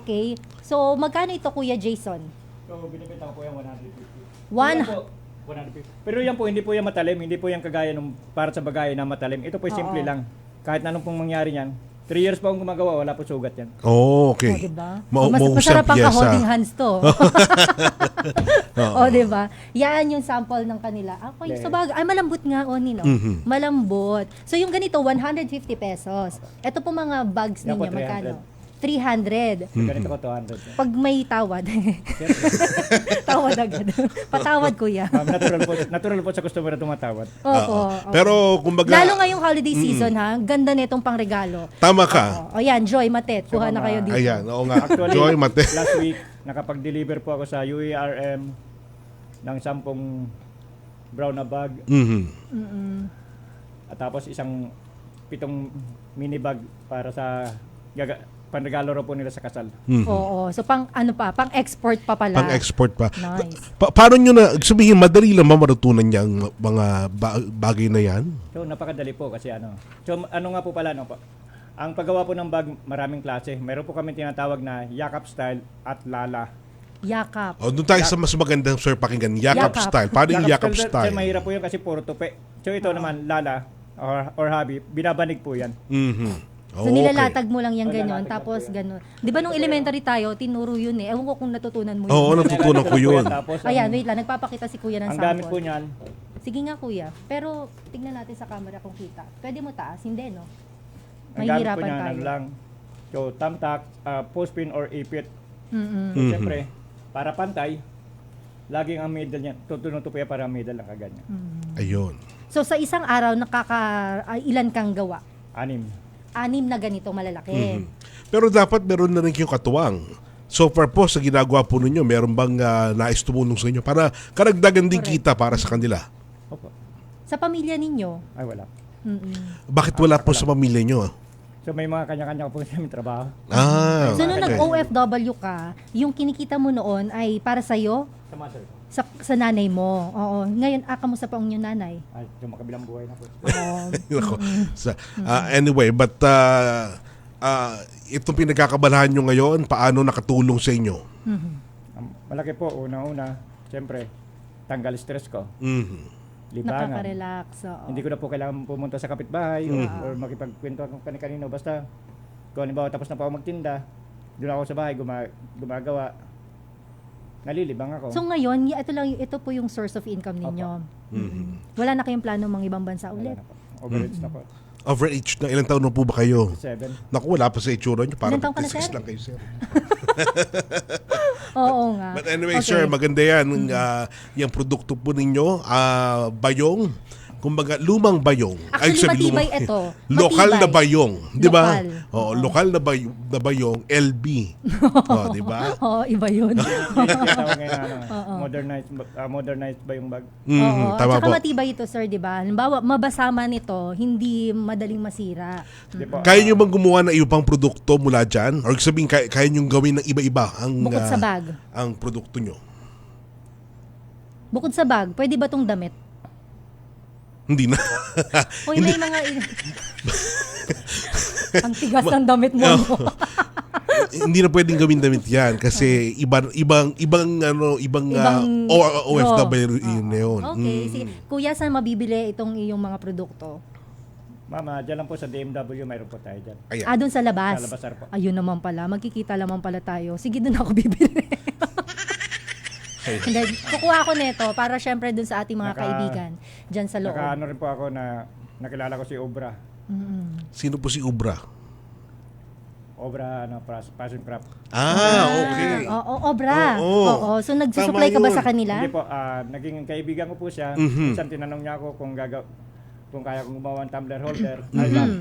Okay. So, magkano ito, Kuya Jason? So, binibenta ko po yung 150. 150. Pero yan po, hindi po yan matalim. Hindi po yan kagaya nung para sa bagay na matalim. Ito po simple lang. Kahit na anong pong mangyari yan. 3 years pa akong gumagawa, wala po sugat yan. Oh, okay. O, diba? Mausap Masarap ang pyesa. ka-holding hands to. O, diba? Yan yung sample ng kanila. Okay, so bagay. Ay, malambot nga, Oni, no? Malambot. So, yung ganito, 150 pesos. Ito po mga bags Yan po, ninyo, 300. magkano? 300. Ganito ko 200. Pag may tawad. Tawad agad. Patawad, kuya. Natural po sa customer na tumatawad. Opo. Pero, kumbaga... Lalo ngayong holiday season, ha? Ganda nitong pangregalo. Tama ka. O yan, Joy Matet. Kuha na kayo dito. Ayan, oo nga. Actually, Joy, Mate. last week, nakapag-deliver po ako sa UARM ng 10 brown na bag. At tapos isang 7 mini bag para sa panregalo raw po nila sa kasal. Oo. So pang-export pa pala. Pang-export pa. Nice. Paano nyo na, sabihin, madali lang matutunan niyang mga bagay na yan? So napakadali po kasi So ano nga po pala ang paggawa po ng bag maraming klase. Meron po kami tinatawag na yakap style at lala. Yakap. O, doon tayo sa mas magandang, sir, pakinggan. Yakap style. Paano yung yakap style? Kasi mahirap po yun kasi puro tupi. So ito naman, lala or habi, binabanig po yan. So nilalatag mo lang yung ganyan, tapos gano'n. Di ba nung elementary tayo, tinuro yun eh. Ewan ko kung natutunan mo yun. Oo, natutunan ko yun. Ayan, wait lang. Nagpapakita si kuya ng Ang sample. gamit po niyan. Sige nga kuya. Pero tignan natin sa camera kung kita. Pwede mo taas? Hindi, no? Ang gamit po Mahihirapan niyan, tayo. lang. So, thumbtack, postpin or ipit. So, siyempre, para pantay, laging ang middle niya. Tutupi para ang middle lang kaganyan. Ayun. So sa isang araw, ilan kang gawa? 6. 6 na ganito malalaki. Pero dapat meron na rin kayong katuwang. So far po, sa ginagawa po ninyo, meron bang nais tumulong sa inyo para karagdagan din kita para sa kanila? Opo. Sa pamilya ninyo? Ay, wala. Bakit wala po sa pamilya nyo? So may mga kanya-kanya po kami trabaho. So nung nag-OFW ka, yung kinikita mo noon ay para sa'yo? Sa mother. Sa nanay mo. Oo. Ngayon, kamusta pa ang inyong nanay? Ay, yung makabilang buhay na po. Anyway, but itong pinagkakabalahan nyo ngayon, paano nakatulong sa inyo? Malaki po, una-una, siyempre, tanggal stress ko. Libangan. Nakaka-relax. Hindi ko na po kailangan pumunta sa kapitbahay or makipagkwento ako kani-kanino. Basta, kung halimbawa tapos na po ako magtinda, doon ako sa bahay gumagawa. Nalilibang ako. So ngayon, ito po yung source of income ninyo. Wala na kayong plano mga ibang bansa ulit? Overage na po. Overage na. Ilang taon na po ba kayo? 7. Naku, wala pa sa itsura nyo. Parang Ilang taon ka na, 56 sir? lang kayo, sir. Oo nga. But anyway, Okay. sir, maganda yan. Yung produkto po ninyo, bayong. Kumbaga, lumang bayong. Actually, matibay ito. Lokal na Matibay. bayong. Di ba? Lokal. Oo, lokal na bayong, LB. Di ba? Oo, iba yun. Tawag ngayon, modernized ba yung bag? Oo. At Tama saka po. matibay ito, sir, di ba? Halimbawa, mabasama nito, hindi madaling masira. Kaya nyo bang gumawa ng ibang produkto mula dyan? Or sabihin, kaya nyo gawin ng iba-iba ang, Bukod sa bag. ang produkto nyo? Bukod sa bag, pwede ba tong damit? Hindi na. Uy, may mga... Ang tigas ng damit mo. Hindi na pwedeng gawin damit yan kasi ibang OFW yun na yun. Okay. Sige. Kuya, saan mabibili itong iyong mga produkto? Mama, dyan lang po sa DMW, mayroon po tayo dyan. Doon sa labas? Sa labas, sir po. Ayun naman pala. Magkikita naman pala tayo. Sige, doon ako bibili. Hindi, kukuha ko nito para syempre doon sa ating mga kaibigan dyan sa loob. Nakaano rin po ako na nakilala ko si Obra. Sino po si Ubra? Obra, passion craft. Okay. Obra. Oo. So, nagsusupply ka ba sa kanila? Hindi po. Naging kaibigan ko po siya. Mhm. Minsan tinanong niya ako kung kaya kong gumawa ng tumbler holder,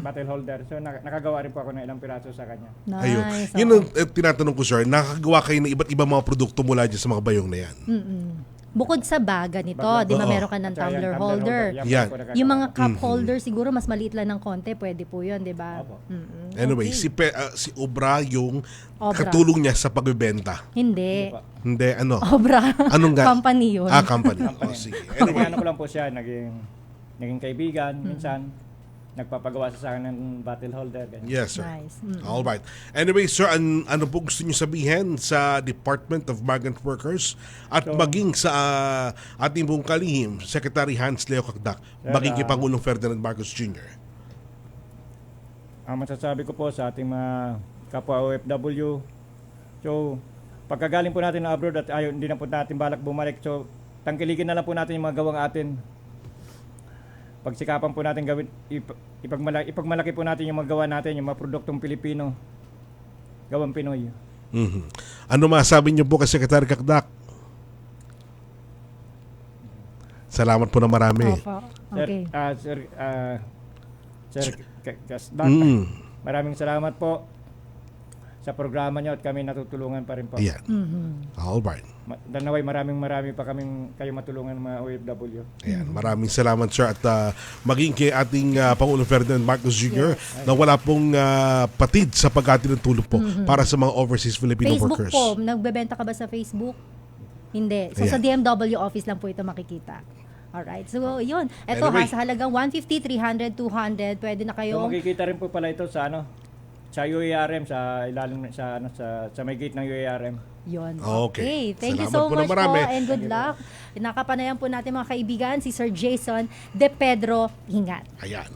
bottle holder. So, nakagawa rin po ako ng ilang piraso sa kanya. Ayun. Yun ang tinatanong ko, sir. Nakakagawa kayo ng iba't ibang mga produkto mula dyan sa mga bayong na yan. Bukod sa baga nito, di ba meron ka ng tumbler holder. Yan. Yung mga cup holder, siguro mas maliit lang ng konti, pwede po yun, di ba? Anyway, si Obra yung Obra. katulong niya sa pagbebenta. Hindi. Hindi, ano? Obra. Anong Company yun. Company. Sige. Anyway. Ano ko lang po siya, naging kaibigan, minsan nagpapagawa sa akin ng bottle holder. Ganyan. Yes, sir. Nice. All right. Anyway, sir, ano po gusto niyo sabihin sa Department of Migrant Workers at maging sa ating pong kalihim, Secretary Hans Leo Cagdac, maging kay Pangulong Ferdinand Marcos Jr.? Ang masasabi ko po sa ating mga kapwa OFW, so pagkagaling po natin na abroad at hindi na po natin balak bumalik, so tangkiligin na lang po natin yung mga gawang atin. Pagsikapan po natin gawin, ipagmalaki po natin yung magawa natin, yung mga produktong Pilipino, gawang Pinoy. Ano masabi niyo po kay Secretary Cagdac? Salamat po na marami. Okay. Sir Cagdac, maraming salamat po sa programa niyo at kami natutulungan pa rin po. Yan. All right. Naway marami pa kaming kayo matulungan mga OFW. Ayan, maraming salamat, sir, at maging kay ating Pangulong Ferdinand Marcos Jr. na wala pong patid sa paghatid ng tulong po para sa mga overseas Filipino Facebook workers. po, nagbebenta ka ba sa Facebook? Hindi. So sa DMW office lang po ito makikita. Alright. So yun. Ito Anyway. sa halagang 150, 300, 200, pwede na So kayong... makikita rin po pala ito sa sa UARM, sa ilalim sa may gate ng UARM. Yun. Okay. Thank you Salamat so po na much po marami. and good luck. Nakapanayan po natin mga kaibigan si Sir Jason De Pedro Hingat. Ayan.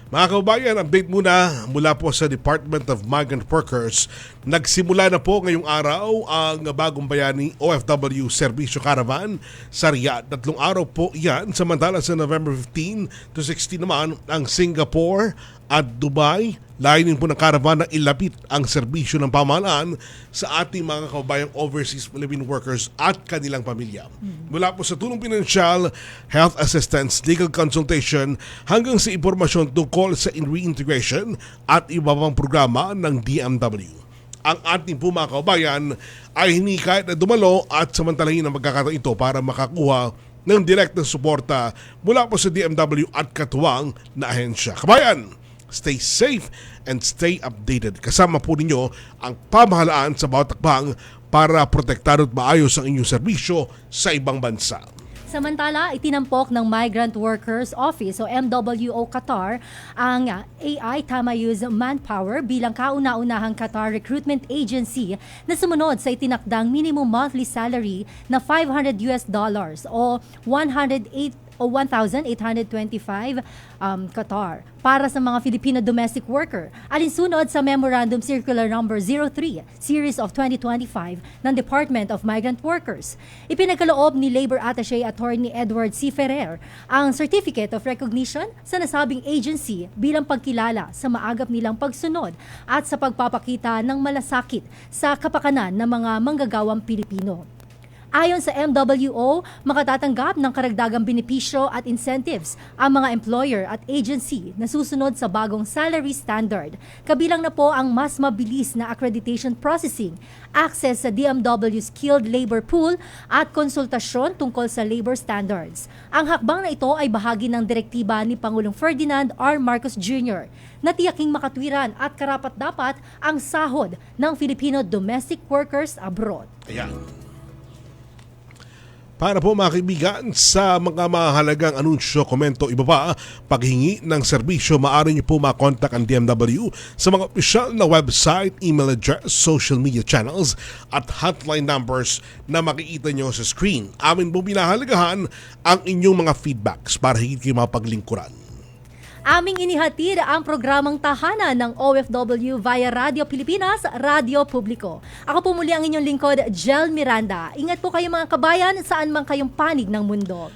Mga kaubayan, update muna mula po sa Department of Migrant Workers. Nagsimula na po ngayong araw ang bagong bayani OFW Servisyo Caravan sa Riyadh. 3 araw po yan. Samantala sa November 15 to 16 naman ang Singapore at Dubai. Layunin po ng caravan na ilapit ang serbisyo ng pamahalaan sa ating mga kaubayang overseas Philippine workers at kanilang pamilya. Mula po sa tulong pinansyal, health assistance, legal consultation, hanggang sa impormasyon tungkol sa reintegration at iba pang programa ng DMW. Ang ating po mga kaubayan ay hindi kahit na dumalo at samantalahin ang magkakataon ito para makakuha ng direktang suporta mula po sa DMW at katuwang na ahensya. Kabayan, stay safe and stay updated. Kasama po ninyo ang pamahalaan sa bawat takbang para protektado at maayos ang inyong serbisyo sa ibang bansa. Samantala, itinampok ng Migrant Workers Office o MWO Qatar ang AI Tamayuz Manpower bilang kauna-unahang Qatar Recruitment Agency na sumunod sa itinakdang minimum monthly salary na $500 o 1,825 Qatar para sa mga Filipino domestic worker, alinsunod sa Memorandum Circular Number 03 Series of 2025 ng Department of Migrant Workers. Ipinagkaloob ni Labor Attaché Attorney Edward C. Ferrer ang Certificate of Recognition sa nasabing agency bilang pagkilala sa maagap nilang pagsunod at sa pagpapakita ng malasakit sa kapakanan ng mga manggagawang Pilipino. Ayon sa MWO, makatatanggap ng karagdagang benepisyo at incentives ang mga employer at agency na susunod sa bagong salary standard. Kabilang na po ang mas mabilis na accreditation processing, access sa DMW Skilled Labor Pool at konsultasyon tungkol sa labor standards. Ang hakbang na ito ay bahagi ng direktiba ni Pangulong Ferdinand R. Marcos Jr. na tiyaking makatwiran at karapat-dapat ang sahod ng Filipino domestic workers abroad. Ayan. Para po mga kaibigan, sa mga mahalagang anunsyo, komento, iba pa, paghingi ng serbisyo, maaari niyo po makontak ang DMW sa mga opisyal na website, email address, social media channels at hotline numbers na makikita nyo sa screen. Amin po binahalagahan ang inyong mga feedbacks para higit kayo mapaglingkuran. Aming inihatid ang programang tahanan ng OFW via Radio Pilipinas, Radio Publiko. Ako po muli ang inyong lingkod, Jel Miranda. Ingat po kayo mga kabayan, saan man kayong panig ng mundo.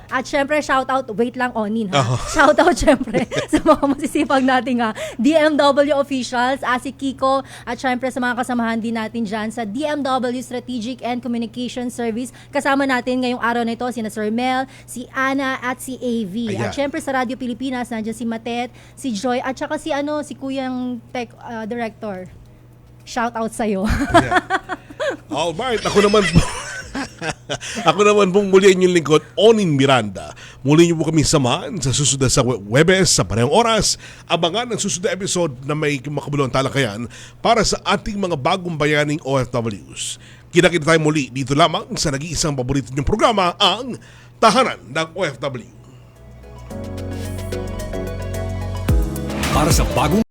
At syempre, shoutout, wait lang, Onin ha. Shoutout syempre sa mga masisipag nating DMW officials, si Kiko, at syempre sa mga kasamahan din natin dyan sa DMW Strategic and Communication Service. Kasama natin ngayong araw na ito, sina Sir Mel, si Ana, at si AV. Ayan. At syempre sa Radio Pilipinas, nandiyan si Matet, si Joy, at saka si Kuyang Tech Director. Shoutout sa'yo. Alright, ako naman pong muli ang inyong lingkod, Onin Miranda. Muli niyo po kami samahan sa susunod sa Webes sa parehong oras. Abangan ang susunod na episode na may makabuluhang talakayan para sa ating mga bagong bayaning OFWs. Kita-kita tayo muli dito lamang sa nag-iisang paborito niyong programa, ang Tahanan ng OFW. Para sa bagong